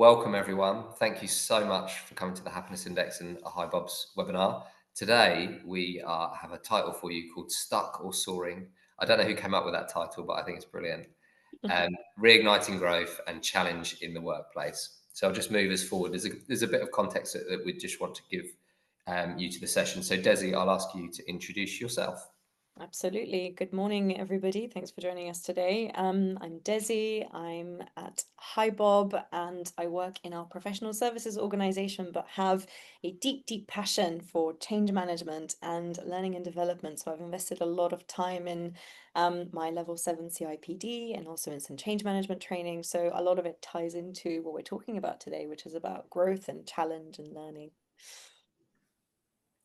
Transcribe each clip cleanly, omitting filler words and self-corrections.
Welcome everyone. Thank you so much for coming to the Happiness Index and a HiBob's webinar. Today we have a title for you called Stuck or Soaring. I don't know who came up with that title, but I think it's brilliant. Reigniting growth and challenge in the workplace. So I'll just move us forward. There's a bit of context that we just want to give you to the session. So Desi, I'll ask you to introduce yourself. Absolutely. Good morning, everybody. Thanks for joining us today. I'm Desi. I'm at HiBob and I work in our professional services organization, but have a deep, deep passion for change management and learning and development. So I've invested a lot of time in my level 7 CIPD and also in some change management training. So a lot of it ties into what we're talking about today, which is about growth and challenge and learning.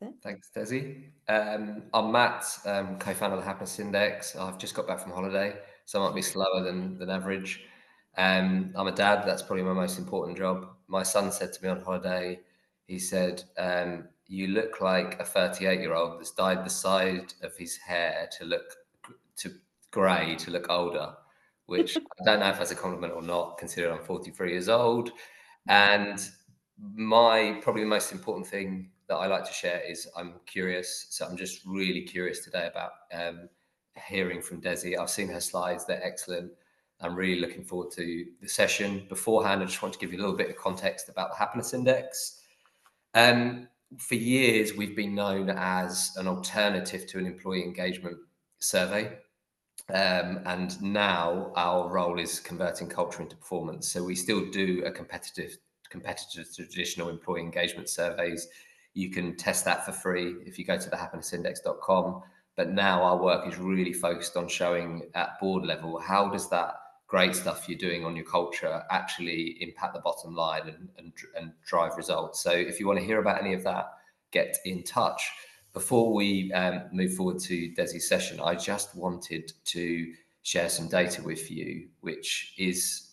Yeah. Thanks, Desi. I'm Matt, co-founder of the Happiness Index. I've just got back from holiday, so I might be slower than average. I'm a dad. That's probably my most important job. My son said to me on holiday, he said, "You look like a 38-year-old that's dyed the side of his hair to grey to look older," which I don't know if that's a compliment or not, considering I'm 43 years old. And probably the most important thing that I like to share is I'm curious. So I'm just really curious today about hearing from Desi. I've seen her slides, they're excellent. I'm really looking forward to the session. Beforehand, I just want to give you a little bit of context about the Happiness Index. Um, for years, we've been known as an alternative to an employee engagement survey. And now our role is converting culture into performance. So we still do a competitor to traditional employee engagement surveys. You can test that for free if you go to thehappinessindex.com. But now our work is really focused on showing at board level, how does that great stuff you're doing on your culture actually impact the bottom line and drive results. So if you want to hear about any of that, get in touch. Before we move forward to Desi's session, I just wanted to share some data with you, which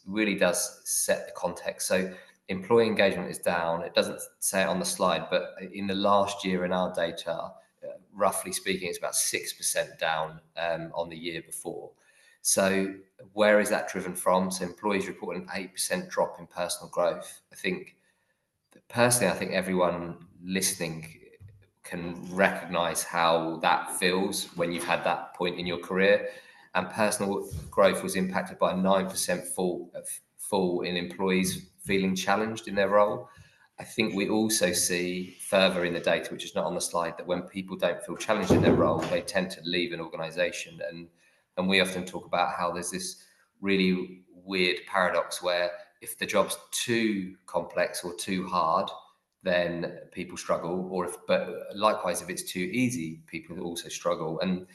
really does set the context. So employee engagement is down. It doesn't say it on the slide, but in the last year in our data, roughly speaking, it's about 6% down on the year before. So where is that driven from? So employees report an 8% drop in personal growth. I think everyone listening can recognize how that feels when you've had that point in your career. And personal growth was impacted by a 9% fall in employees feeling challenged in their role. I think we also see further in the data, which is not on the slide, that when people don't feel challenged in their role, they tend to leave an organization. And we often talk about how there's this really weird paradox where if the job's too complex or too hard, then people struggle. But likewise, if it's too easy, people also struggle. And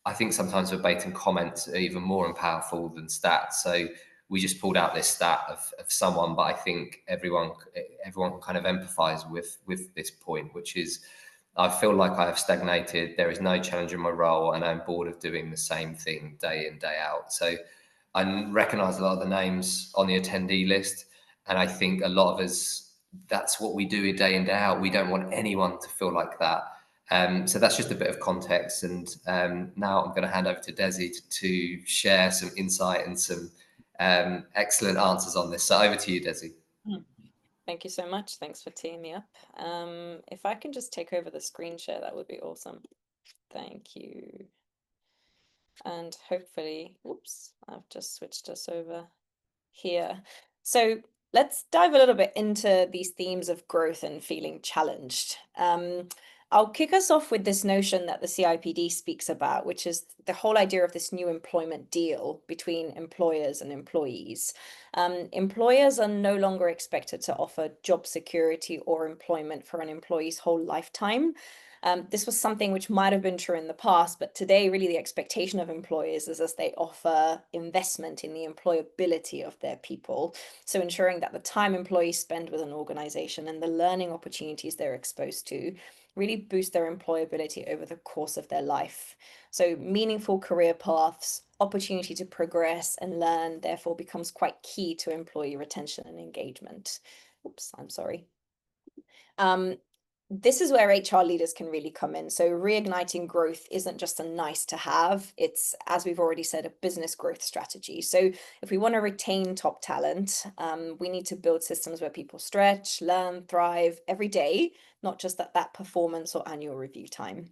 I think sometimes verbatim comments are even more powerful than stats. So we just pulled out this stat of someone, but I think everyone can kind of empathize with this point, which is I feel like I have stagnated. There is no challenge in my role, and I'm bored of doing the same thing day in, day out. So I recognize a lot of the names on the attendee list, and I think a lot of us, that's what we do day in, day out. We don't want anyone to feel like that. So that's just a bit of context. And now I'm going to hand over to Desi to share some insight and some excellent answers on this. So over to you, Desi. Thank you so much. Thanks for teeing me up. If I can just take over the screen share, that would be awesome. Thank you. And hopefully, whoops, I've just switched us over here. So let's dive a little bit into these themes of growth and feeling challenged. I'll kick us off with this notion that the CIPD speaks about, which is the whole idea of this new employment deal between employers and employees. Employers are no longer expected to offer job security or employment for an employee's whole lifetime. This was something which might have been true in the past, but today, really, the expectation of employers is as they offer investment in the employability of their people. So, ensuring that the time employees spend with an organization and the learning opportunities they're exposed to really boost their employability over the course of their life. So, meaningful career paths, opportunity to progress and learn, therefore, becomes quite key to employee retention and engagement. Oops, I'm sorry. this is where HR leaders can really come in. So reigniting growth isn't just a nice to have, it's, as we've already said, a business growth strategy. So if we want to retain top talent, we need to build systems where people stretch, learn, thrive every day, not just at that performance or annual review time.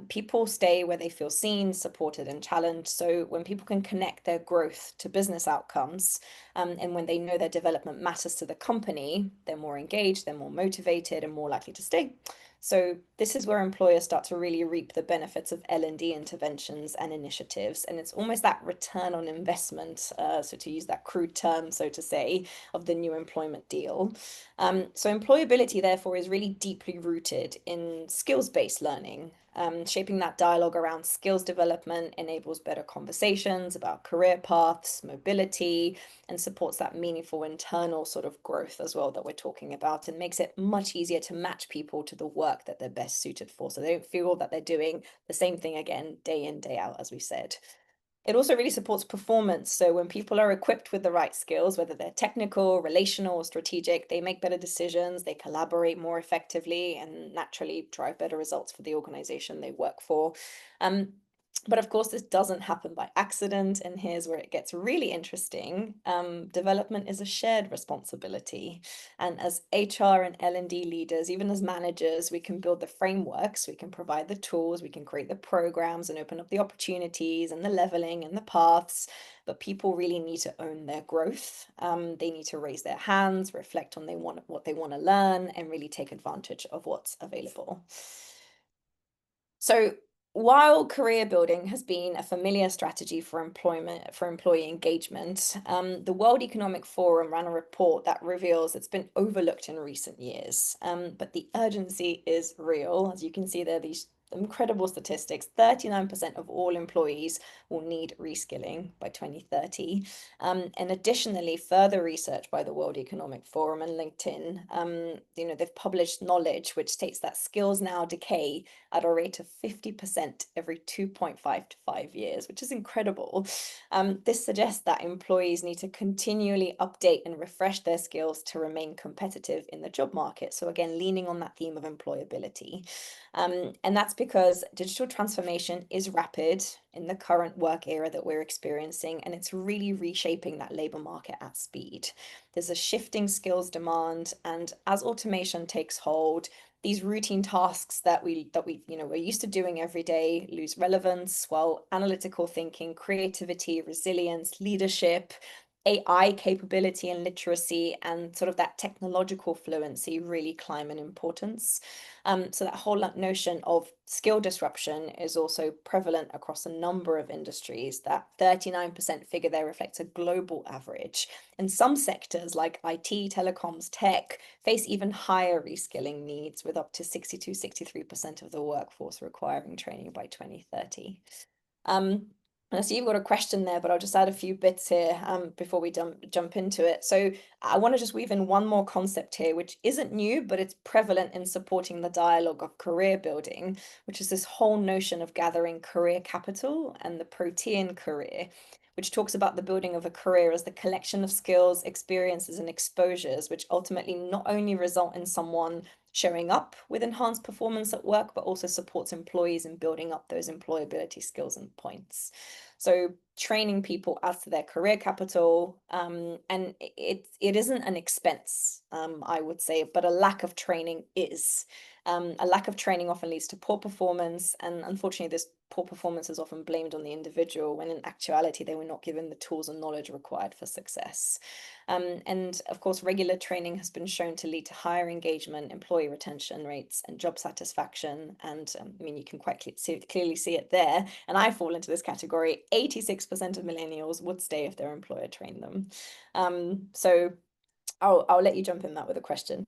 People stay where they feel seen, supported, and challenged. So when people can connect their growth to business outcomes, and when they know their development matters to the company, they're more engaged, they're more motivated, and more likely to stay. So this is where employers start to really reap the benefits of L&D interventions and initiatives, and it's almost that return on investment, so to use that crude term, so to say, of the new employment deal. So employability, therefore, is really deeply rooted in skills-based learning. Shaping that dialogue around skills development enables better conversations about career paths, mobility, and supports that meaningful internal sort of growth as well that we're talking about, and makes it much easier to match people to the work that they're best suited for. So they don't feel that they're doing the same thing again, day in, day out, as we said. It also really supports performance. So when people are equipped with the right skills, whether they're technical, relational, or strategic, they make better decisions, they collaborate more effectively, and naturally drive better results for the organization they work for. But of course, this doesn't happen by accident, and here's where it gets really interesting. Development is a shared responsibility, and as HR and L&D leaders, even as managers, we can build the frameworks, we can provide the tools, we can create the programs and open up the opportunities and the leveling and the paths, but people really need to own their growth. They need to raise their hands, reflect on what they want to learn, and really take advantage of what's available. So while career building has been a familiar strategy for employee engagement, the World Economic Forum ran a report that reveals it's been overlooked in recent years. But the urgency is real. As you can see there, these incredible statistics: 39% of all employees will need reskilling by 2030. And additionally, further research by the World Economic Forum and LinkedIn, they've published knowledge which states that skills now decay at a rate of 50% every 2.5 to 5 years, which is incredible. This suggests that employees need to continually update and refresh their skills to remain competitive in the job market. So again, leaning on that theme of employability. And that's because digital transformation is rapid in the current work era that we're experiencing, and it's really reshaping that labor market at speed. There's a shifting skills demand, and as automation takes hold, these routine tasks that we're used to doing every day lose relevance, while analytical thinking, creativity, resilience, leadership, AI capability and literacy, and sort of that technological fluency really climb in importance. So that whole notion of skill disruption is also prevalent across a number of industries. That 39% figure there reflects a global average. And some sectors like IT, telecoms, tech face even higher reskilling needs, with up to 63% of the workforce requiring training by 2030. I see you've got a question there, but I'll just add a few bits here before we jump into it. So I want to just weave in one more concept here, which isn't new, but it's prevalent in supporting the dialogue of career building, which is this whole notion of gathering career capital and the protean career, which talks about the building of a career as the collection of skills, experiences, and exposures, which ultimately not only result in someone showing up with enhanced performance at work, but also supports employees in building up those employability skills and points. So training people as to their career capital, and it isn't an expense, I would say, but a lack of training is. A lack of training often leads to poor performance, and unfortunately, this poor performance is often blamed on the individual, when in actuality, they were not given the tools and knowledge required for success. And of course, regular training has been shown to lead to higher engagement, employee retention rates, and job satisfaction. And I mean, you can quite clearly see it there. And I fall into this category. 86% of millennials would stay if their employer trained them. So I'll let you jump in that with a question.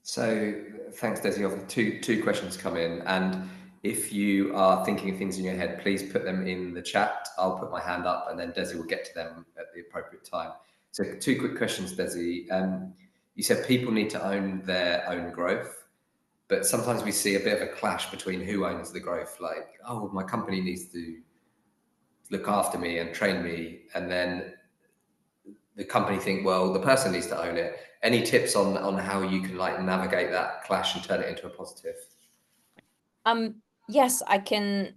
So thanks, Desi. I've got two questions come in, and if you are thinking of things in your head, please put them in the chat. I'll put my hand up, and then Desi will get to them at the appropriate time. So two quick questions, Desi. You said people need to own their own growth, but sometimes we see a bit of a clash between who owns the growth. Like, oh, my company needs to look after me and train me, and then the company think, well, the person needs to own it. Any tips on how you can like navigate that clash and turn it into a positive? Yes, I can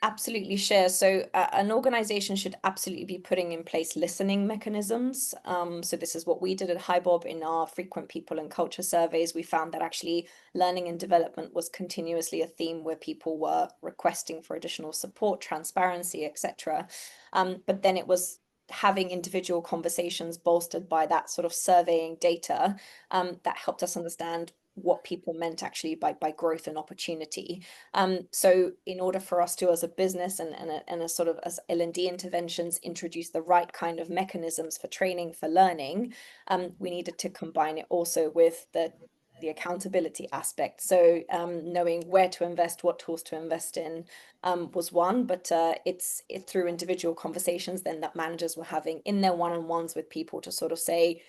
absolutely share. So, an organization should absolutely be putting in place listening mechanisms. So, this is what we did at HiBob in our frequent people and culture surveys. We found that actually learning and development was continuously a theme where people were requesting for additional support, transparency, etc. But then it was having individual conversations bolstered by that sort of surveying data that helped us understand what people meant actually by growth and opportunity. So in order for us to, as a business and a sort of as L&D interventions, introduce the right kind of mechanisms for training, for learning, we needed to combine it also with the accountability aspect. So knowing where to invest, what tools to invest in was one, but it's through individual conversations then that managers were having in their one-on-ones with people to sort of say,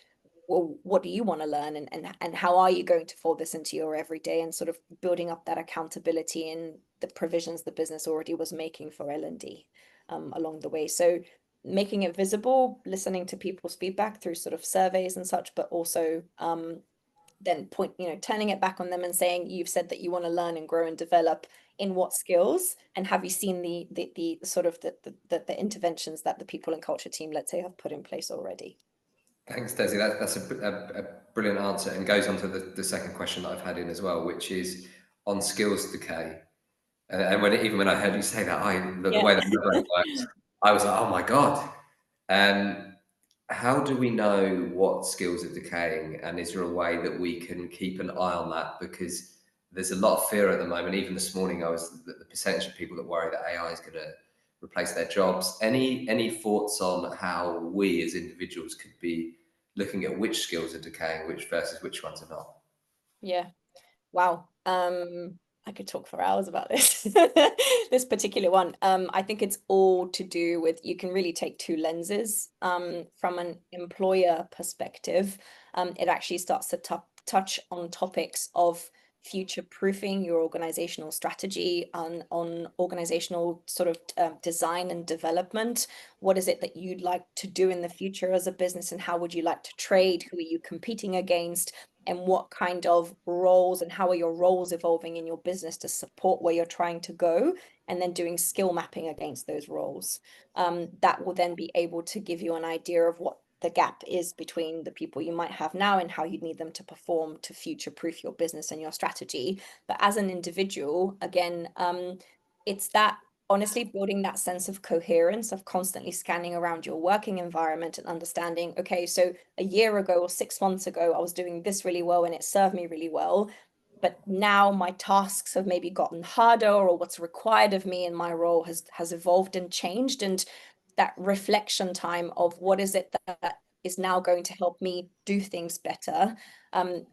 well, what do you want to learn, and how are you going to fold this into your everyday, and sort of building up that accountability in the provisions the business already was making for L&D along the way. So making it visible, listening to people's feedback through sort of surveys and such, but also then turning it back on them and saying, you've said that you want to learn and grow and develop in what skills, and have you seen the sort of the interventions that the people and culture team, let's say, have put in place already. Thanks, Desi. That's a brilliant answer, and goes on to the second question that I've had in as well, which is on skills decay. And even when I heard you say that, the Yeah. way that my brain works, I was like, oh my God. Um, how do we know what skills are decaying? And is there a way that we can keep an eye on that? Because there's a lot of fear at the moment. Even this morning, the percentage of people that worry that AI is going to replace their jobs. Any thoughts on how we as individuals could be looking at which skills are decaying, which versus which ones are not? Yeah. Wow. I could talk for hours about this. This particular one. I think it's all to do with, you can really take two lenses. From an employer perspective, it actually starts to touch on topics of future proofing your organizational strategy, on organizational sort of design and development. What is it that you'd like to do in the future as a business, and how would you like to trade? Who are you competing against? And what kind of roles, and how are your roles evolving in your business to support where you're trying to go, and then doing skill mapping against those roles. That will then be able to give you an idea of what the gap is between the people you might have now and how you'd need them to perform to future proof your business and your strategy. But as an individual, again, it's that honestly building that sense of coherence, of constantly scanning around your working environment and understanding, okay, so a year ago or 6 months ago, I was doing this really well and it served me really well. But now my tasks have maybe gotten harder, or what's required of me in my role has evolved and changed. And that reflection time of what is it that is now going to help me do things better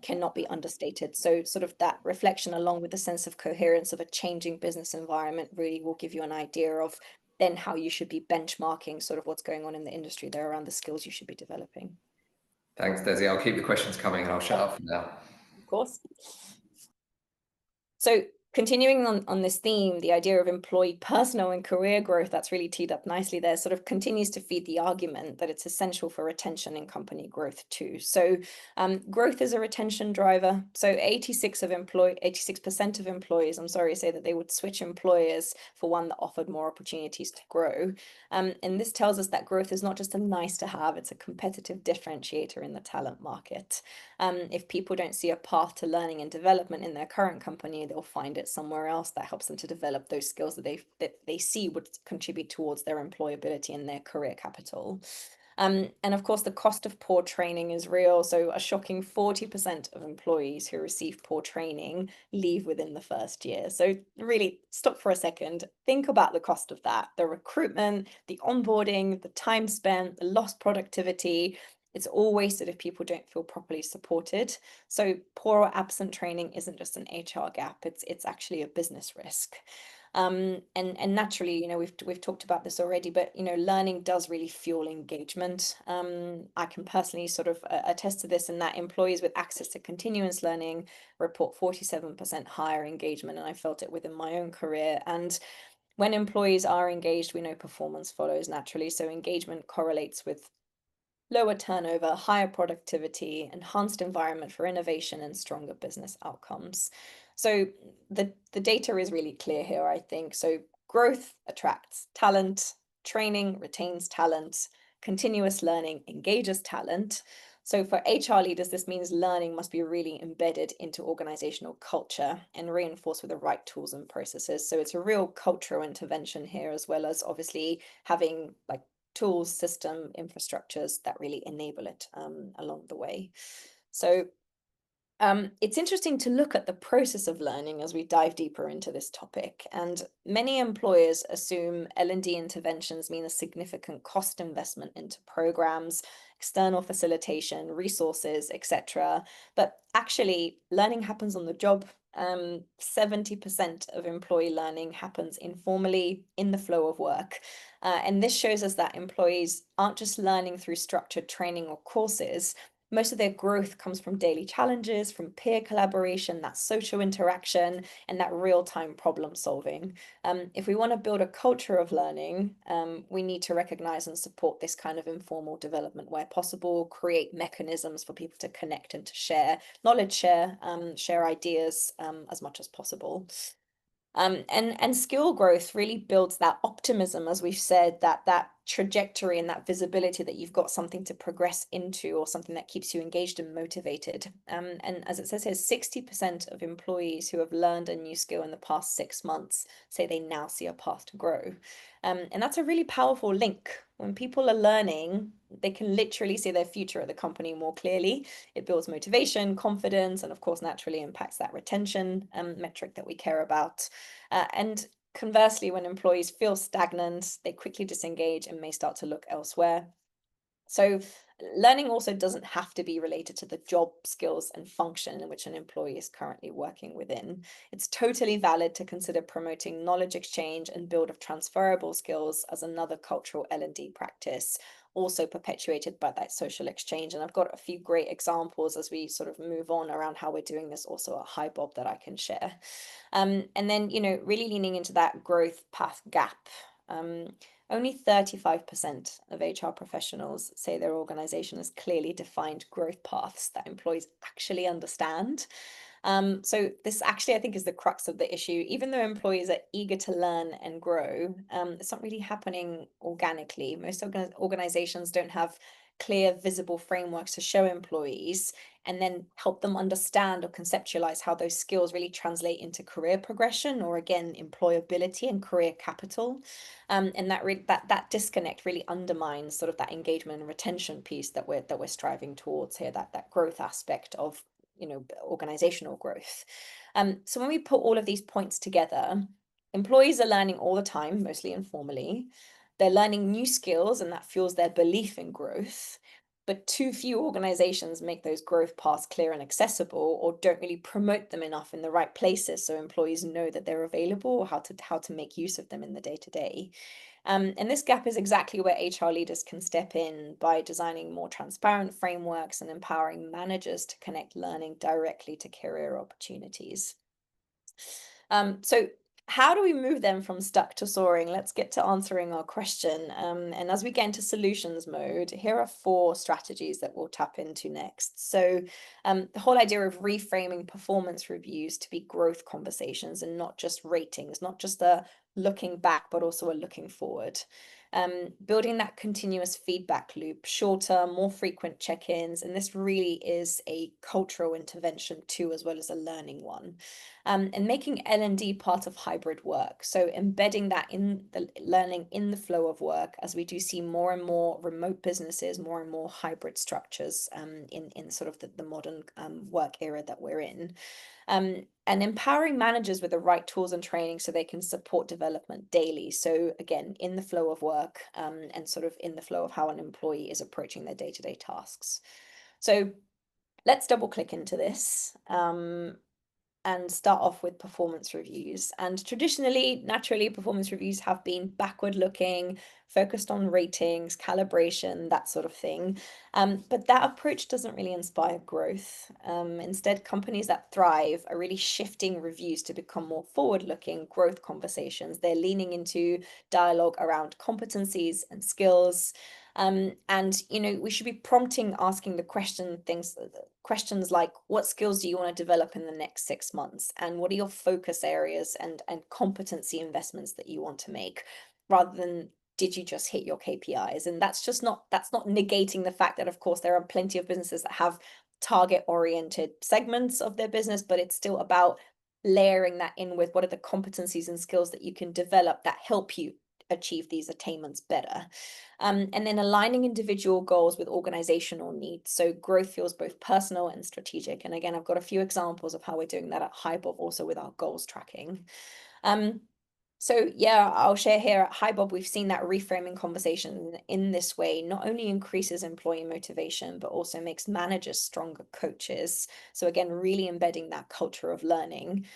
cannot be understated. So sort of that reflection, along with the sense of coherence of a changing business environment, really will give you an idea of then how you should be benchmarking sort of what's going on in the industry there around the skills you should be developing. Thanks, Desi. I'll keep the questions coming and I'll shut Yeah, up for now. of course. So continuing on this theme, the idea of employee personal and career growth, that's really teed up nicely there, sort of continues to feed the argument that it's essential for retention and company growth too. So growth is a retention driver. So 86% of employees, I'm sorry, say that they would switch employers for one that offered more opportunities to grow. And this tells us that growth is not just a nice to have, it's a competitive differentiator in the talent market. If people don't see a path to learning and development in their current company, they'll find it somewhere else that helps them to develop those skills that they see would contribute towards their employability and their career capital. And of course, the cost of poor training is real. So a shocking 40% of employees who receive poor training leave within the first year. So really stop for a second, think about the cost of that, the recruitment, the onboarding, the time spent, the lost productivity. It's all wasted if people don't feel properly supported. So poor or absent training isn't just an HR gap, it's actually a business risk. And naturally, we've talked about this already, but learning does really fuel engagement. I can personally sort of attest to this, in that employees with access to continuous learning report 47% higher engagement, and I felt it within my own career. And when employees are engaged, we know performance follows naturally. So engagement correlates with lower turnover, higher productivity, enhanced environment for innovation, and stronger business outcomes. So the data is really clear here, I think. So growth attracts talent, training retains talent, continuous learning engages talent. So for HR leaders, this means learning must be really embedded into organizational culture and reinforced with the right tools and processes. So it's a real cultural intervention here, as well as obviously having like tools, system, infrastructures that really enable it along the way. So it's interesting to look at the process of learning as we dive deeper into this topic. And many employers assume L&D interventions mean a significant cost investment into programs, external facilitation, resources, etc. But actually, learning happens on the job. 70% of employee learning happens informally in the flow of work. And this shows us that employees aren't just learning through structured training or courses. Most of their growth comes from daily challenges, from peer collaboration, that social interaction, and that real-time problem solving. If we want to build a culture of learning, we need to recognize and support this kind of informal development where possible, create mechanisms for people to connect and to share knowledge, share ideas as much as possible. And skill growth really builds that optimism, as we've said, that trajectory and that visibility that you've got something to progress into or something that keeps you engaged and motivated. And as it says here, 60% of employees who have learned a new skill in the past 6 months say they now see a path to grow. And that's a really powerful link. When people are learning, they can literally see their future at the company more clearly. It builds motivation, confidence, and of course, naturally impacts that retention metric that we care about. And conversely, when employees feel stagnant, they quickly disengage and may start to look elsewhere. So, learning also doesn't have to be related to the job skills and function in which an employee is currently working within. It's totally valid to consider promoting knowledge exchange and build of transferable skills as another cultural L&D practice, also perpetuated by that social exchange. And I've got a few great examples as we sort of move on around how we're doing this also at HiBob that I can share. And then, really leaning into that growth path gap. Only 35% of HR professionals say their organization has clearly defined growth paths that employees actually understand. So this actually, I think, is the crux of the issue. Even though employees are eager to learn and grow, it's not really happening organically. Most organizations don't have clear, visible frameworks to show employees and then help them understand or conceptualize how those skills really translate into career progression or, again, employability and career capital. And that disconnect really undermines sort of that engagement and retention piece that we're striving towards here, that growth aspect of organizational growth. So when we put all of these points together, employees are learning all the time, mostly informally. They're learning new skills, and that fuels their belief in growth. But too few organizations make those growth paths clear and accessible, or don't really promote them enough in the right places so employees know that they're available or how to make use of them in the day to day. And this gap is exactly where HR leaders can step in by designing more transparent frameworks and empowering managers to connect learning directly to career opportunities. So how do we move them from stuck to soaring? Let's get to answering our question. And as we get into solutions mode, here are 4 strategies that we'll tap into next. So the whole idea of reframing performance reviews to be growth conversations and not just ratings, not just a looking back, but also a looking forward. Building that continuous feedback loop, shorter, more frequent check-ins, and this really is a cultural intervention too, as well as a learning one. And making L&D part of hybrid work. So embedding that in the learning in the flow of work, as we do see more and more remote businesses, more and more hybrid structures in sort of the modern work era that we're in. And empowering managers with the right tools and training so they can support development daily. So again, in the flow of work and sort of in the flow of how an employee is approaching their day-to-day tasks. So let's double click into this. And start off with performance reviews. And traditionally, naturally, performance reviews have been backward looking, focused on ratings, calibration, that sort of thing. But that approach doesn't really inspire growth. Instead, companies that thrive are really shifting reviews to become more forward looking growth conversations. They're leaning into dialogue around competencies and skills. And we should be prompting, asking the questions like, what skills do you want to develop in the next 6 months, and what are your focus areas and competency investments that you want to make, rather than did you just hit your KPIs? And that's not negating the fact that, of course, there are plenty of businesses that have target oriented segments of their business, but it's still about layering that in with what are the competencies and skills that you can develop that help you achieve these attainments better. And then aligning individual goals with organizational needs. So growth feels both personal and strategic. And again, I've got a few examples of how we're doing that at HiBob, also with our goals tracking. So yeah, I'll share here at HiBob, we've seen that reframing conversation in this way not only increases employee motivation, but also makes managers stronger coaches. So again, really embedding that culture of learning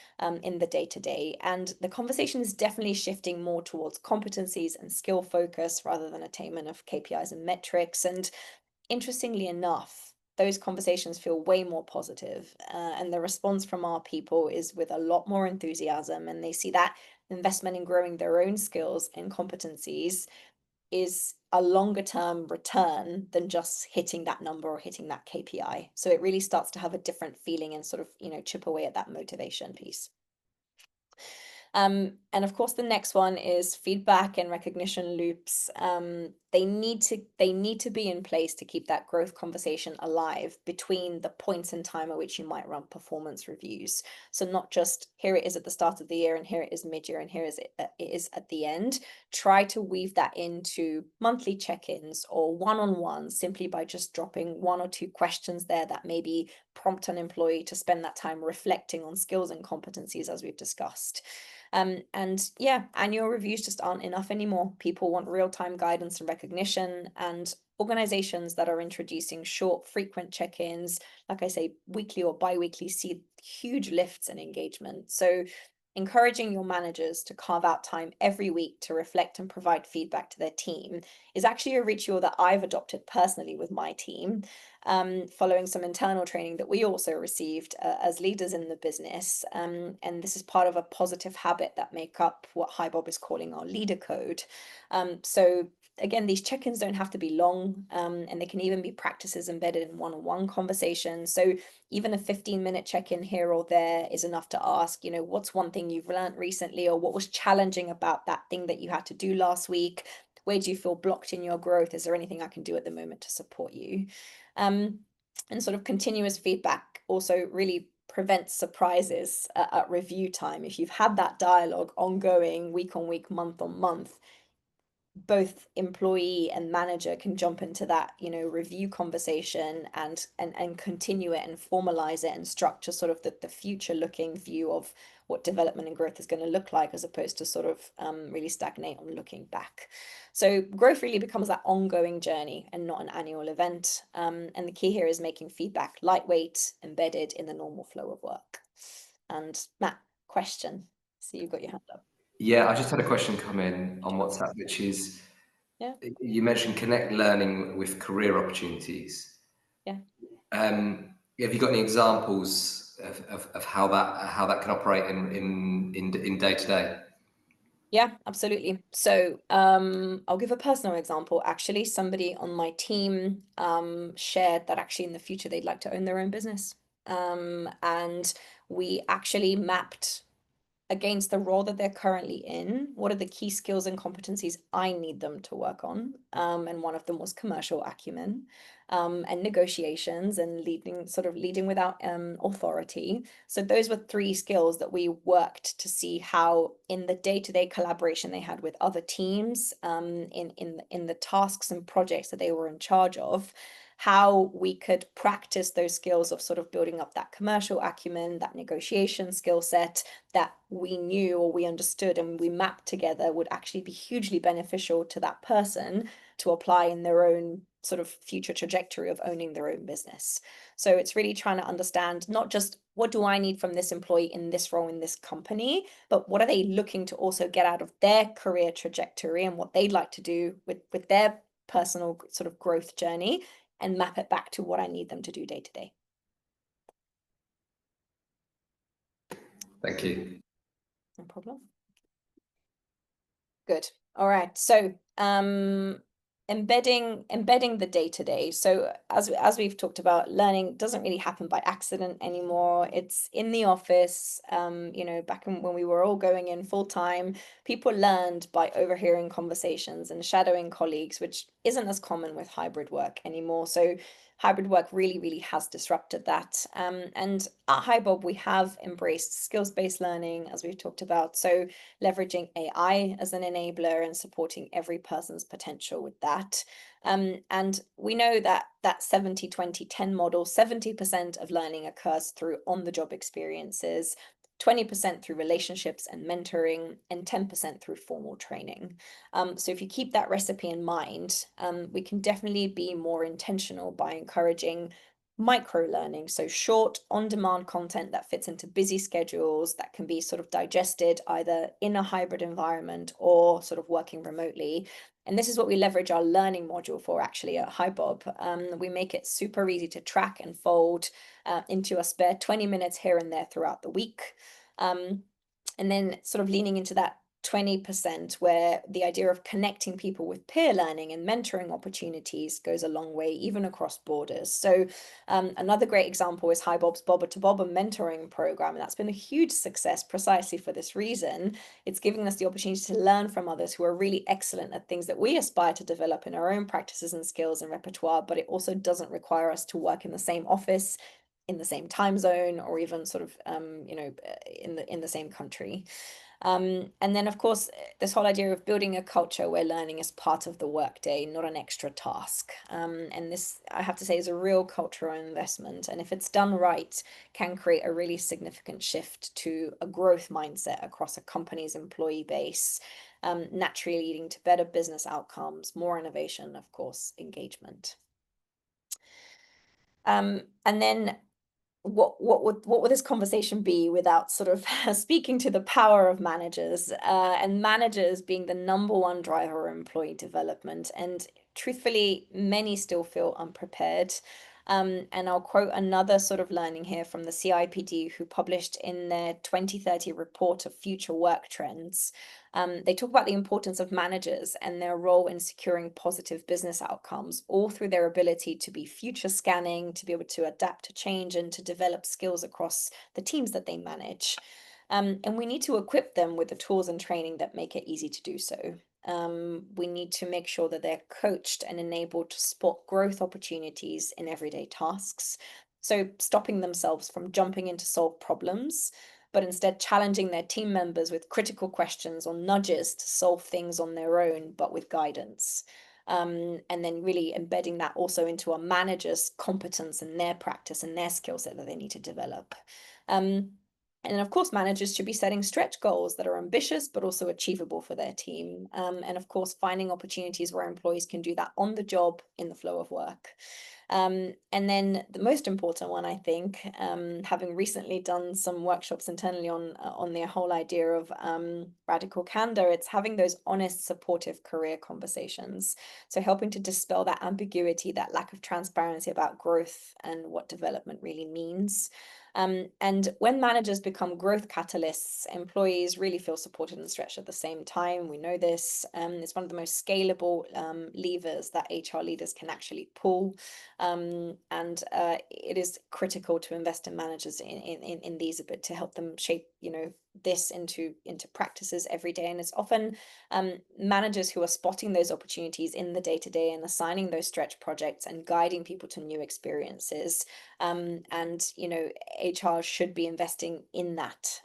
in the day-to-day. And the conversation is definitely shifting more towards competencies and skill focus rather than attainment of KPIs and metrics. And interestingly enough, those conversations feel way more positive, and the response from our people is with a lot more enthusiasm, and they see that investment in growing their own skills and competencies is a longer term return than just hitting that number or hitting that KPI. So it really starts to have a different feeling and sort of, chip away at that motivation piece. And of course, the next one is feedback and recognition loops. They need to be in place to keep that growth conversation alive between the points in time at which you might run performance reviews. So not just here it is at the start of the year and here it is mid-year and here it is at the end. Try to weave that into monthly check-ins or one-on-ones, simply by just dropping 1 or 2 questions there that maybe prompt an employee to spend that time reflecting on skills and competencies, as we've discussed. And yeah, annual reviews just aren't enough anymore. People want real-time guidance and recognition, and organizations that are introducing short, frequent check-ins, like I say, weekly or bi-weekly, see huge lifts in engagement. So encouraging your managers to carve out time every week to reflect and provide feedback to their team is actually a ritual that I've adopted personally with my team, following some internal training that we also received as leaders in the business. And this is part of a positive habit that make up what HiBob is calling our leader code. So again, these check-ins don't have to be long, and they can even be practices embedded in one-on-one conversations. So even a 15-minute check-in here or there is enough to ask, what's one thing you've learned recently, or what was challenging about that thing that you had to do last week? Where do you feel blocked in your growth? Is there anything I can do at the moment to support you? And sort of continuous feedback also really prevents surprises at review time. If you've had that dialogue ongoing week on week, month on month, both employee and manager can jump into that, review conversation and continue it and formalize it and structure sort of the future looking view of what development and growth is going to look like, as opposed to sort of really stagnate on looking back. So growth really becomes that ongoing journey and not an annual event. And the key here is making feedback lightweight, embedded in the normal flow of work. And Matt, question. So you've got your hand up. Yeah, I just had a question come in on WhatsApp, which is, Yeah. you mentioned connect learning with career opportunities. Yeah. Have you got any examples of how that can operate in day to day? Yeah, absolutely. So I'll give a personal example. Actually, somebody on my team shared that actually in the future they'd like to own their own business. And we actually mapped against the role that they're currently in, what are the key skills and competencies I need them to work on? And one of them was commercial acumen, and negotiations, and leading without authority. So those were 3 skills that we worked to see how in the day-to-day collaboration they had with other teams, in the tasks and projects that they were in charge of, how we could practice those skills of sort of building up that commercial acumen, that negotiation skill set that we knew or we understood and we mapped together would actually be hugely beneficial to that person to apply in their own sort of future trajectory of owning their own business. So it's really trying to understand not just what do I need from this employee in this role in this company, but what are they looking to also get out of their career trajectory and what they'd like to do with their personal sort of growth journey, and map it back to what I need them to do day to day. Thank you. No problem. Good. All right. So embedding the day-to-day. So as we've talked about, learning doesn't really happen by accident anymore. It's in the office. Back when we were all going in full time, people learned by overhearing conversations and shadowing colleagues, which isn't as common with hybrid work anymore. So hybrid work really, really has disrupted that. And at HiBob, we have embraced skills-based learning, as we've talked about. So leveraging AI as an enabler and supporting every person's potential with that. And we know that 70-20-10 model, 70% of learning occurs through on-the-job experiences, 20% through relationships and mentoring, and 10% through formal training. So if you keep that recipe in mind, we can definitely be more intentional by encouraging micro learning, so short on-demand content that fits into busy schedules that can be sort of digested either in a hybrid environment or sort of working remotely. And this is what we leverage our learning module for actually at HiBob. We make it super easy to track and fold into a spare 20 minutes here and there throughout the week. And then sort of leaning into that 20% where the idea of connecting people with peer learning and mentoring opportunities goes a long way, even across borders. So another great example is HiBob's Bobber to Bobber mentoring program. And that's been a huge success precisely for this reason. It's giving us the opportunity to learn from others who are really excellent at things that we aspire to develop in our own practices and skills and repertoire, but it also doesn't require us to work in the same office, in the same time zone, or even sort of in the same country. And then, of course, this whole idea of building a culture where learning is part of the workday, not an extra task. And this, I have to say, is a real cultural investment. And if it's done right, can create a really significant shift to a growth mindset across a company's employee base, naturally leading to better business outcomes, more innovation, of course, engagement. And then what would this conversation be without sort of speaking to the power of managers, and managers being the number one driver of employee development? And truthfully, many still feel unprepared. And I'll quote another sort of learning here from the CIPD, who published in their 2030 report of future work trends. They talk about the importance of managers and their role in securing positive business outcomes, all through their ability to be future scanning, to be able to adapt to change, and to develop skills across the teams that they manage. And we need to equip them with the tools and training that make it easy to do so. We need to make sure that they're coached and enabled to spot growth opportunities in everyday tasks. So, stopping themselves from jumping in to solve problems, but instead challenging their team members with critical questions or nudges to solve things on their own, but with guidance. And then really embedding that also into a manager's competence and their practice and their skill set that they need to develop. And then, of course, managers should be setting stretch goals that are ambitious but also achievable for their team. And of course, finding opportunities where employees can do that on the job in the flow of work. And then the most important one, I think, having recently done some workshops internally on the whole idea of radical candor, it's having those honest, supportive career conversations. So helping to dispel that ambiguity, that lack of transparency about growth and what development really means. And when managers become growth catalysts, employees really feel supported and stretched at the same time. We know this. It's one of the most scalable levers that HR leaders can actually pull. And it is critical to invest in managers in these a bit to help them shape, this into practices every day. And it's often managers who are spotting those opportunities in the day-to-day and assigning those stretch projects and guiding people to new experiences. And HR should be investing in that,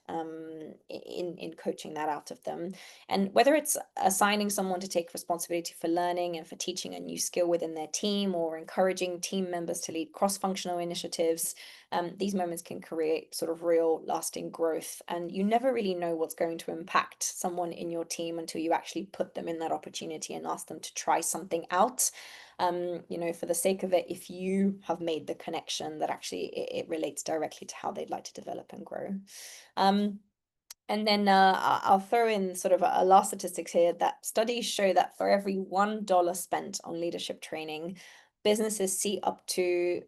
in coaching that out of them. And whether it's assigning someone to take responsibility for learning and for teaching a new skill within their team, or encouraging team members to lead cross-functional initiatives, these moments can create sort of real lasting growth. And you never really know what's going to impact someone in your team until you actually put them in that opportunity and ask them to try something out. For the sake of it, if you have made the connection that actually it relates directly to how they'd like to develop and grow. And then I'll throw in sort of a last statistics here, that studies show that for every $1 spent on leadership training, businesses see up to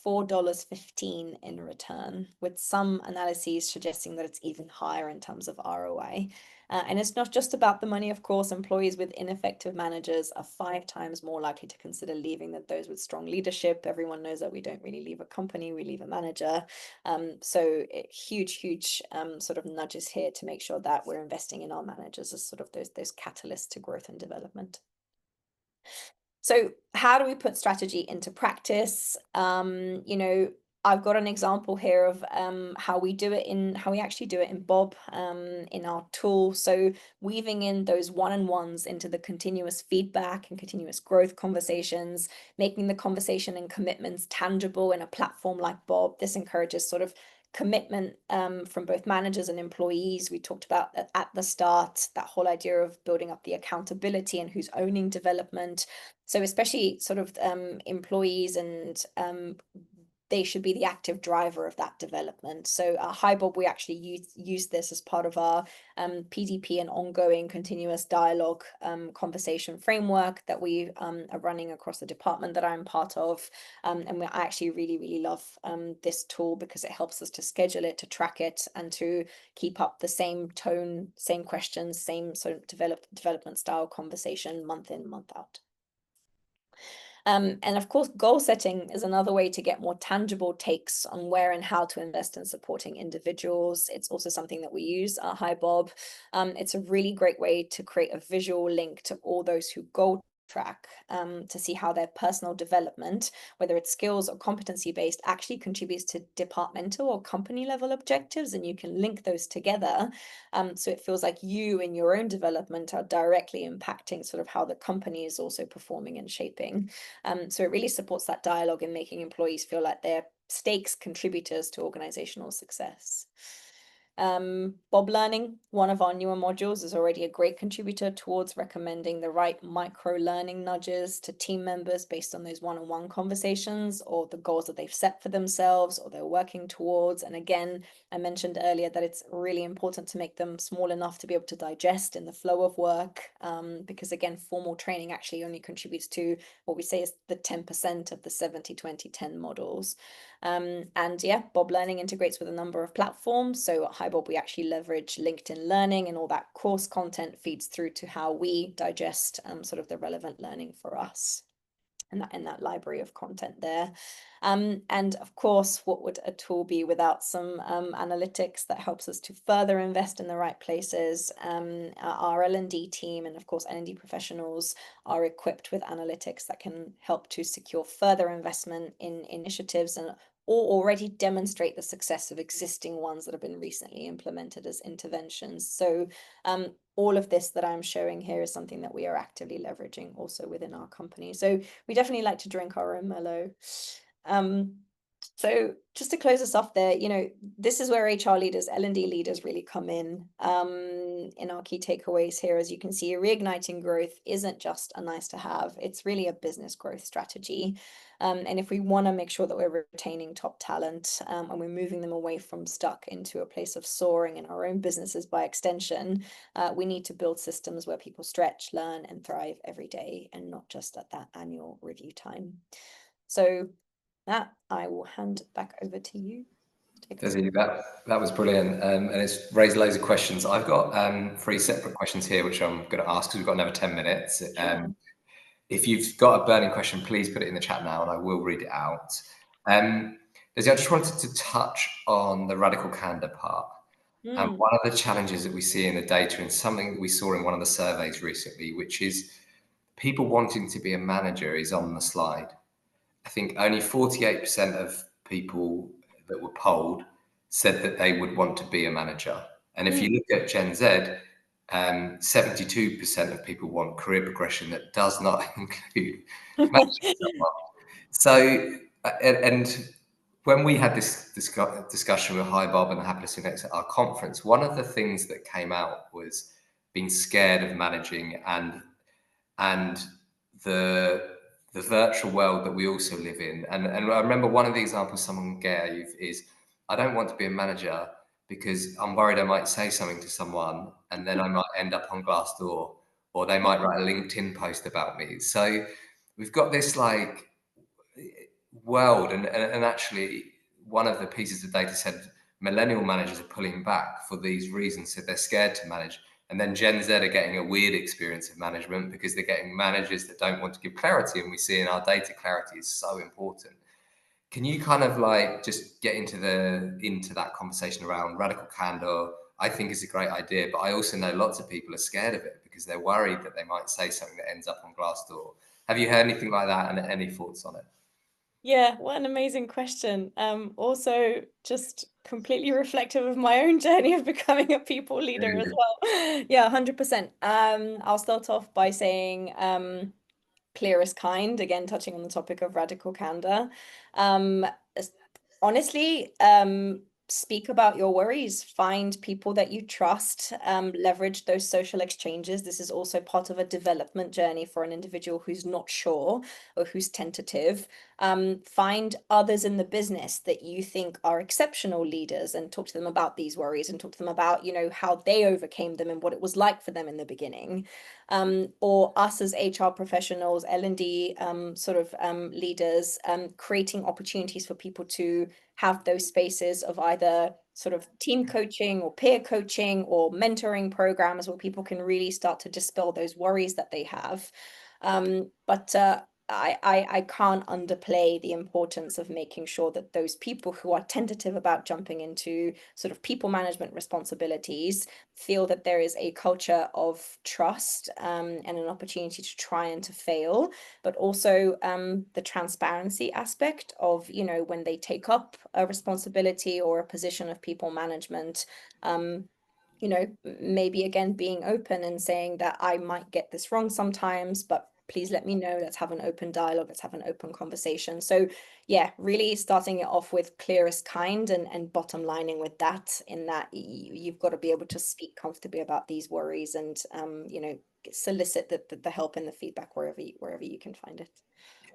$4.15 in return, with some analyses suggesting that it's even higher in terms of ROI. And it's not just about the money, of course. Employees with ineffective managers are 5 times more likely to consider leaving than those with strong leadership. Everyone knows that we don't really leave a company, we leave a manager. Huge sort of nudges here to make sure that we're investing in our managers as sort of those catalysts to growth and development. So how do we put strategy into practice? I've got an example here of how we actually do it in Bob in our tool. So weaving in those one-on-ones into the continuous feedback and continuous growth conversations, making the conversation and commitments tangible in a platform like Bob. This encourages sort of commitment from both managers and employees. We talked about at the start, that whole idea of building up the accountability and who's owning development. So especially sort of employees, and they should be the active driver of that development. So HiBob, we actually use this as part of our PDP and ongoing continuous dialogue conversation framework that we are running across the department that I'm part of. And I actually really love this tool because it helps us to schedule it, to track it, and to keep up the same tone, same questions, same sort of development style conversation month in, month out. And of course, goal setting is another way to get more tangible takes on where and how to invest in supporting individuals. It's also something that we use at HiBob. It's a really great way to create a visual link to all those who goal track to see how their personal development, whether it's skills or competency based, actually contributes to departmental or company level objectives, and you can link those together. So it feels like you in your own development are directly impacting sort of how the company is also performing and shaping. So it really supports that dialogue in making employees feel like they're stakes contributors to organizational success. Bob Learning, one of our newer modules, is already a great contributor towards recommending the right micro learning nudges to team members based on those one-on-one conversations or the goals that they've set for themselves or they're working towards. And again, I mentioned earlier that it's really important to make them small enough to be able to digest in the flow of work, because again, formal training actually only contributes to what we say is the 10% of the 70-20-10 models. And yeah, Bob Learning integrates with a number of platforms. So at HiBob, we actually leverage LinkedIn Learning, and all that course content feeds through to how we digest sort of the relevant learning for us. And that library of content there. And of course, what would a tool be without some analytics that helps us to further invest in the right places? Our L&D team and of course L&D professionals are equipped with analytics that can help to secure further investment in initiatives and or already demonstrate the success of existing ones that have been recently implemented as interventions. So all of this that I'm showing here is something that we are actively leveraging also within our company. So we definitely like to drink our own Merlot. So just to close us off there, this is where HR leaders, L&D leaders really come in our key takeaways here. As you can see, reigniting growth isn't just a nice to have, it's really a business growth strategy. And if we want to make sure that we're retaining top talent and we're moving them away from stuck into a place of soaring in our own businesses by extension, we need to build systems where people stretch, learn, and thrive every day and not just at that annual review time. So that I will hand back over to you. Desi, that was brilliant, and it's raised loads of questions. I've got 3 separate questions here, which I'm going to ask because we've got another 10 minutes. Sure. If you've got a burning question, please put it in the chat now, and I will read it out. Desi, I just wanted to touch on the radical candor part. And one of the challenges that we see in the data, and something that we saw in one of the surveys recently, which is people wanting to be a manager is on the slide. I think only 48% of people that were polled said that they would want to be a manager. And if you look at Gen Z, 72% of people want career progression that does not include managing someone. So, and when we had this discussion with HiBob and Happiness Index at our conference, one of the things that came out was being scared of managing and the virtual world that we also live in. And I remember one of the examples someone gave is, I don't want to be a manager because I'm worried I might say something to someone and then I might end up on Glassdoor, or they might write a LinkedIn post about me. So we've got this world. And actually, one of the pieces of data said millennial managers are pulling back for these reasons. So they're scared to manage. And then Gen Z are getting a weird experience of management because they're getting managers that don't want to give clarity. And we see in our data, clarity is so important. Can you kind of like just get into that conversation around radical candor? I think is a great idea, but I also know lots of people are scared of it because they're worried that they might say something that ends up on Glassdoor. Have you heard anything like that, and any thoughts on it? Yeah, what an amazing question. Also just completely reflective of my own journey of becoming a people leader as Really? well. Yeah, 100%. I'll start off by saying clear as kind, again, touching on the topic of radical candor. Um, s- Honestly, speak about your worries, find people that you trust, leverage those social exchanges. This is also part of a development journey for an individual who's not sure or who's tentative. Find others in the business that you think are exceptional leaders and talk to them about these worries and talk to them about, how they overcame them and what it was like for them in the beginning. Or us as HR professionals, L&D sort of leaders, creating opportunities for people to have those spaces of either sort of team coaching or peer coaching or mentoring programs where people can really start to dispel those worries that they have. But I can't underplay the importance of making sure that those people who are tentative about jumping into sort of people management responsibilities feel that there is a culture of trust and an opportunity to try and to fail, but also the transparency aspect of, when they take up a responsibility or a position of people management, maybe again being open and saying that I might get this wrong sometimes, but please let me know. Let's have an open dialogue. Let's have an open conversation. So yeah, really starting it off with clearest kind and bottom lining with that, in that you've got to be able to speak comfortably about these worries and solicit the help and the feedback wherever you can find it.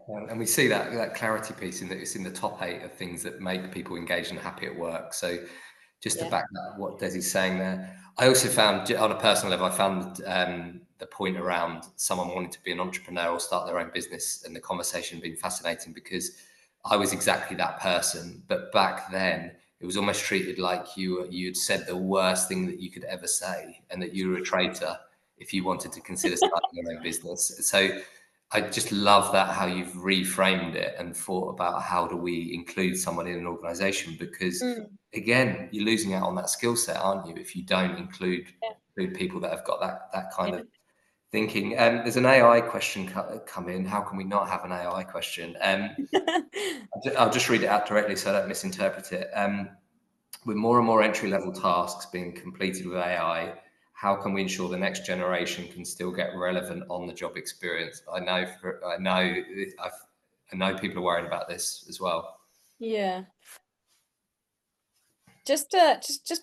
And we see that clarity piece in that it's in the top 8 of things that make people engaged and happy at work. So just to Yeah. back that, what Desi's saying there, I also found on a personal level, I found the point around someone wanting to be an entrepreneur or start their own business and the conversation being fascinating because I was exactly that person. But back then, it was almost treated like you'd said the worst thing that you could ever say and that you were a traitor if you wanted to consider starting your own business. So I just love that how you've reframed it and thought about how do we include someone in an organization, because Mm, again, you're losing out on that skill set, aren't you, if you don't yeah. include people that have got that kind Yeah. of thinking. There's an AI question come in. How can we not have an AI question? I'll just read it out directly so I don't misinterpret it. With more and more entry level tasks being completed with AI, how can we ensure the next generation can still get relevant on the job experience? I know people are worried about this as well. Yeah. Just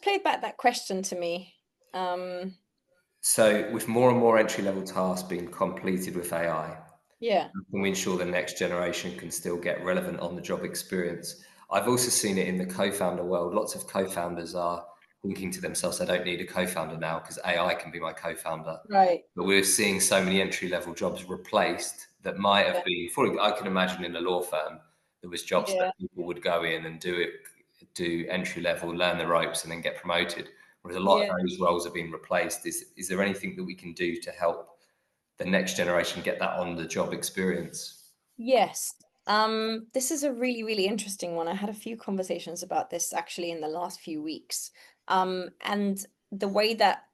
play back that question to me. Um, So, with more and more entry level tasks being completed with AI, yeah. can we ensure the next generation can still get relevant on the job experience? I've also seen it in the co-founder world. Lots of co-founders are thinking to themselves, I don't need a co-founder now because AI can be my co-founder. Right. But we're seeing so many entry-level jobs replaced that might have Yeah. been, for I can imagine in a law firm, there was jobs that Yeah. people would go in and do entry level, learn the ropes, and then get promoted. Whereas a lot of Yeah. those roles are being replaced. Is there anything that we can do to help the next generation get that on the job experience? Yes. This is a really, really interesting one. I had a few conversations about this actually in the last few weeks. And the way that,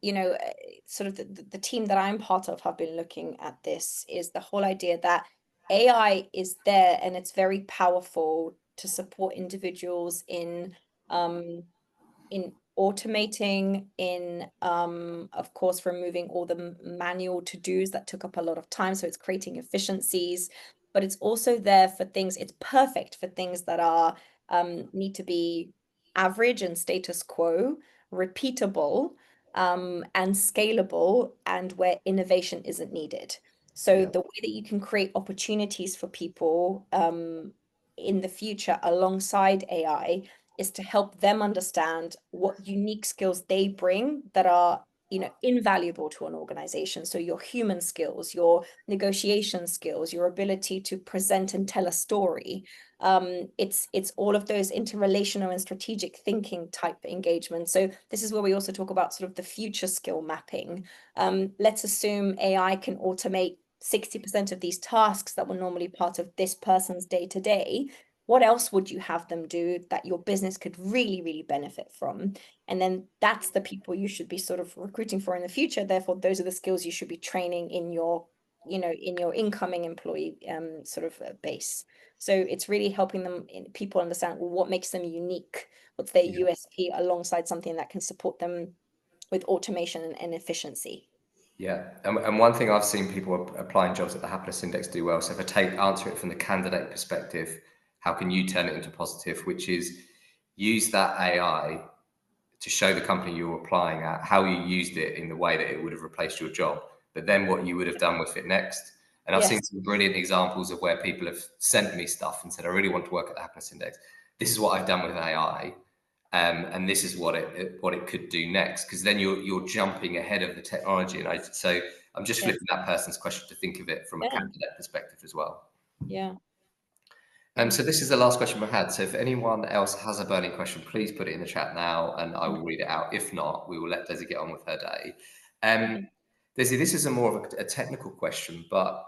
sort of the team that I'm part of have been looking at this is the whole idea that AI is there and it's very powerful to support individuals in automating, in of course removing all the manual to-dos that took up a lot of time, so it's creating efficiencies, but it's also there for things, it's perfect for things that are need to be average and status quo, repeatable, and scalable, and where innovation isn't needed. So Yeah. the way that you can create opportunities for people in the future alongside AI is to help them understand what unique skills they bring that are invaluable to an organization. So your human skills, your negotiation skills, your ability to present and tell a story. It's all of those interrelational and strategic thinking type engagement. So this is where we also talk about sort of the future skill mapping. Let's assume AI can automate 60% of these tasks that were normally part of this person's day to day. What else would you have them do that your business could really, really benefit from? And then that's the people you should be sort of recruiting for in the future. Therefore, those are the skills you should be training in your, in your incoming employee sort of base. So it's really helping people understand what makes them unique, what's their Yeah. USP alongside something that can support them with automation and efficiency. Yeah, and one thing I've seen people applying jobs at the happiness index do well. So if I answer it from the candidate perspective, how can you turn it into positive? Which is use that AI to show the company you're applying at how you used it in the way that it would have replaced your job, but then what you would have done with it next. And I've seen Yes. some brilliant examples of where people have sent me stuff and said, I really want to work at the happiness index. This is what I've done with AI. And this is what it could do next, because then you're jumping ahead of the technology. And so I'm just Yes. flipping that person's question to think of it from a Yeah. candidate perspective as well. Yeah. Yeah. So this is the last question we had. So if anyone else has a burning question, please put it in the chat now, and I will read it out. If not, we will let Desi get on with her day. Desi, this is a more of a technical question, but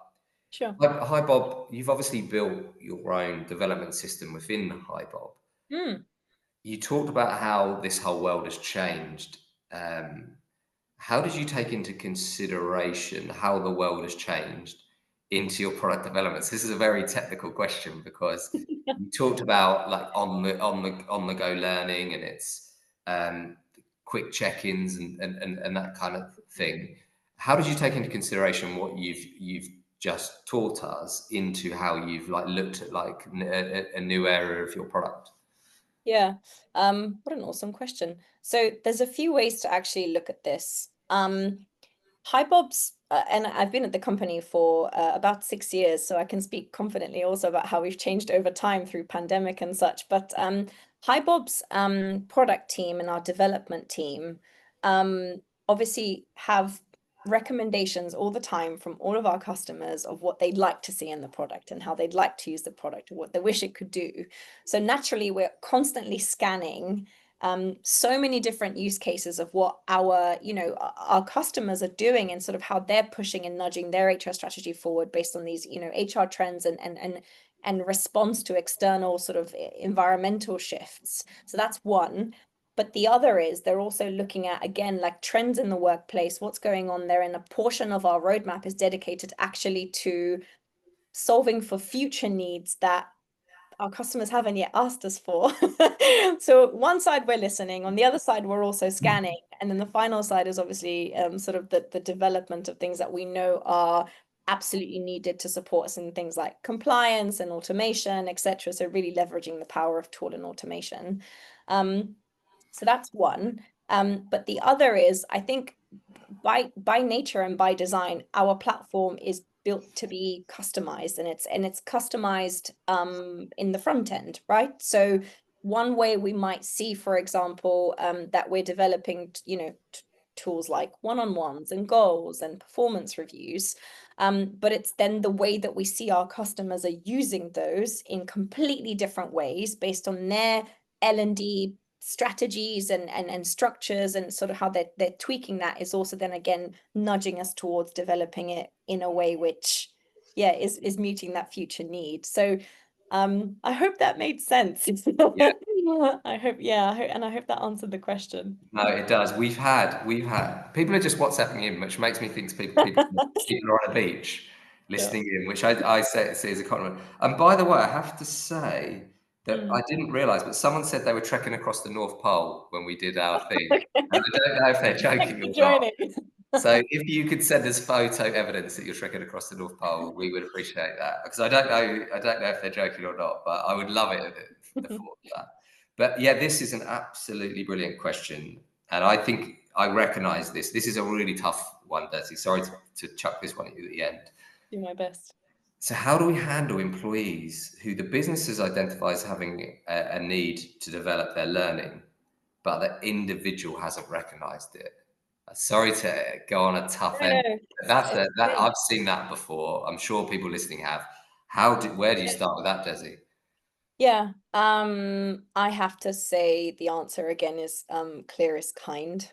Sure. HiBob, you've obviously built your own development system within HiBob. You talked about how this whole world has changed. How did you take into consideration how the world has changed into your product development? So this is a very technical question, because you talked about like on the go learning, and it's quick check-ins and that kind of thing. How did you take into consideration what you've just taught us into how you've like looked at like a new area of your product? Yeah. What an awesome question. So there's a few ways to actually look at this. HiBob's, and I've been at the company for about 6 years, so I can speak confidently also about how we've changed over time through pandemic and such. But HiBob's product team and our development team obviously have recommendations all the time from all of our customers of what they'd like to see in the product and how they'd like to use the product or what they wish it could do. So naturally, we're constantly scanning so many different use cases of what our customers are doing and sort of how they're pushing and nudging their HR strategy forward based on these, HR trends and response to external sort of environmental shifts. So that's one. But the other is they're also looking at, again, like trends in the workplace, what's going on there. And a portion of our roadmap is dedicated actually to solving for future needs that our customers haven't yet asked us for. So one side we're listening, on the other side we're also scanning, and then the final side is obviously sort of the development of things that we know are absolutely needed to support us in things like compliance and automation, etc. So really leveraging the power of tool and automation. So that's one. But the other is, I think by nature and by design, our platform is built to be customized, and it's customized in the front end, right? So one way we might see, for example, that we're developing, tools like one-on-ones and goals and performance reviews. But it's then the way that we see our customers are using those in completely different ways based on their L&D strategies and structures, and sort of how they're tweaking that is also then again nudging us towards developing it in a way which is meeting that future need. So I hope that made sense. Yeah. I hope that answered the question. No, it does. We've had people are just WhatsApping in, which makes me think people are on a beach Yeah. listening in, which I see as a compliment. And by the way, I have to say that I didn't realise, but someone said they were trekking across the North Pole when we did our thing, Okay. and I don't know if they're Thanks joking for or not. joining. So if you could send us photo evidence that you're trekking across the North Pole, we would appreciate that, because I don't know if they're joking or not, but I would love it, the thought of that. But yeah, this is an absolutely brilliant question, and I think I recognise this. This is a really tough one, Desi. Sorry to chuck this one at you at the end. Do my best. So how do we handle employees who the businesses identify as having a need to develop their learning, but the individual hasn't recognised it? Sorry to go on a tough No, end. no, That okay. I've seen that before. I'm sure people listening have. Where do you start with that, Desi? Yeah, I have to say the answer again is clear is kind.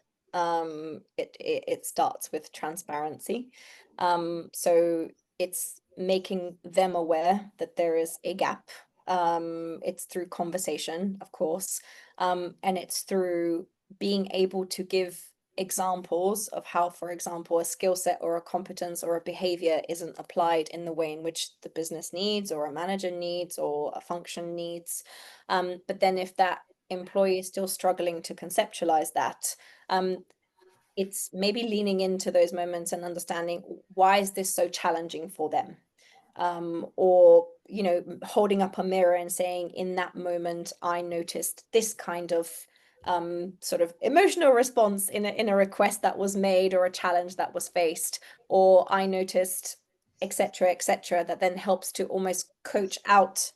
It starts with transparency. So it's making them aware that there is a gap. It's through conversation, of course, and it's through being able to give examples of how, for example, a skill set or a competence or a behavior isn't applied in the way in which the business needs or a manager needs or a function needs. But then if that employee is still struggling to conceptualize that, it's maybe leaning into those moments and understanding why is this so challenging for them, or holding up a mirror and saying in that moment I noticed this kind of sort of emotional response in a request that was made or a challenge that was faced, or I noticed etc etc, that then helps to almost coach out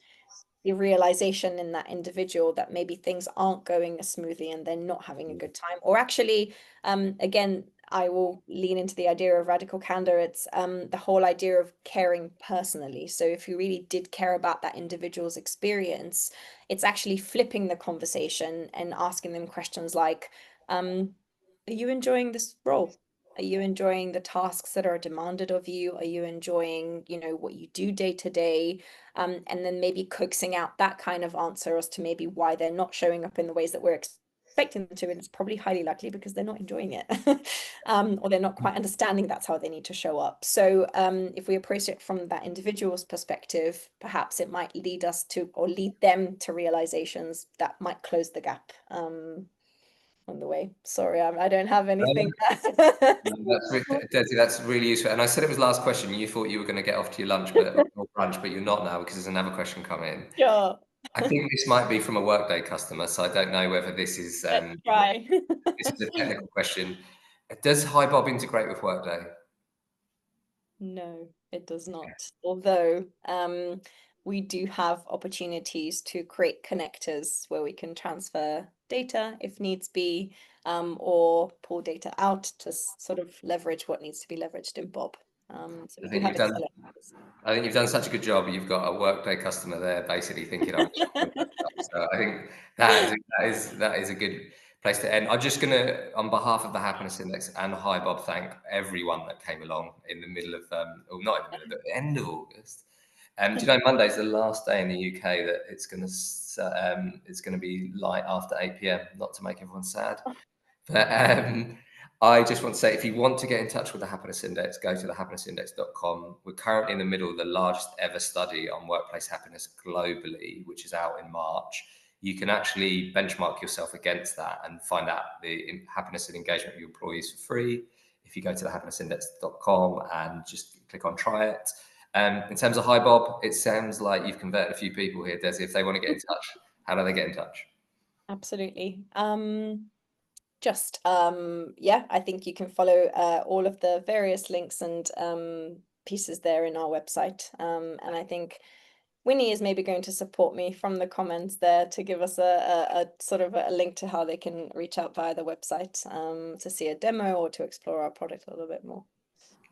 the realization in that individual that maybe things aren't going as smoothly and they're not having a good time. Or actually, again, I will lean into the idea of radical candor. It's the whole idea of caring personally. So if you really did care about that individual's experience, it's actually flipping the conversation and asking them questions like, are you enjoying this role? Are you enjoying the tasks that are demanded of you? Are you enjoying, what you do day to day? And then maybe coaxing out that kind of answer as to maybe why they're not showing up in the ways that we're expecting them to, and it's probably highly likely because they're not enjoying it, or they're not quite understanding that's how they need to show up. So if we approach it from that individual's perspective, perhaps it might lead us to, or lead them to realizations that might close the gap on the way. Sorry, I don't have anything. No, Desi, that's really useful. And I said it was last question. You thought you were going to get off to your lunch, or brunch, but you're not now because there's another question come in. Sure, I think this might be from a Workday customer, so I don't know whether let's try. this is a technical question. Does HiBob integrate with Workday? No, it does not. Although we do have opportunities to create connectors where we can transfer data if needs be, or pull data out to sort of leverage what needs to be leveraged in Bob. So I we do think have you've done. accelerators. I think you've done such a good job. You've got a Workday customer there, basically thinking I'm. So I think that is a good place to end. I'm just gonna, on behalf of the Happiness Index and HiBob, thank everyone that came along in the middle of, or not in the middle, but the end of August. Do you know Monday's the last day in the UK that it's gonna be light after 8 p.m. Not to make everyone sad. But I just want to say, if you want to get in touch with the Happiness Index, go to thehappinessindex.com. We're currently in the middle of the largest ever study on workplace happiness globally, which is out in March. You can actually benchmark yourself against that and find out the happiness and engagement of your employees for free. If you go to thehappinessindex.com and just click on try it. In terms of HiBob, it sounds like you've converted a few people here, Desi. If they want to get in touch, how do they get in touch? Absolutely. Just yeah, I think you can follow all of the various links and pieces there in our website. And I think Winnie is maybe going to support me from the comments there to give us a sort of a link to how they can reach out via the website to see a demo or to explore our product a little bit more.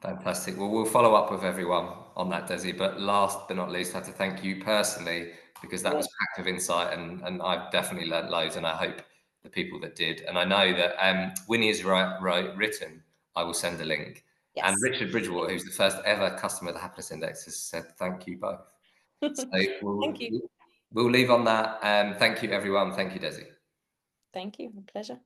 Fantastic. Well, we'll follow up with everyone on that, Desi. But last but not least, I have to thank you personally because that was packed of insight, and I've definitely learned loads, and I hope the people that did. And I know that Winnie has written, I will send a link. And Yes. Richard Bridgewater, who's the first ever customer of the Happiness Index, has said thank you both. So Thank you. we'll leave on that. Thank you, everyone. Thank you, Desi. Thank you. A pleasure.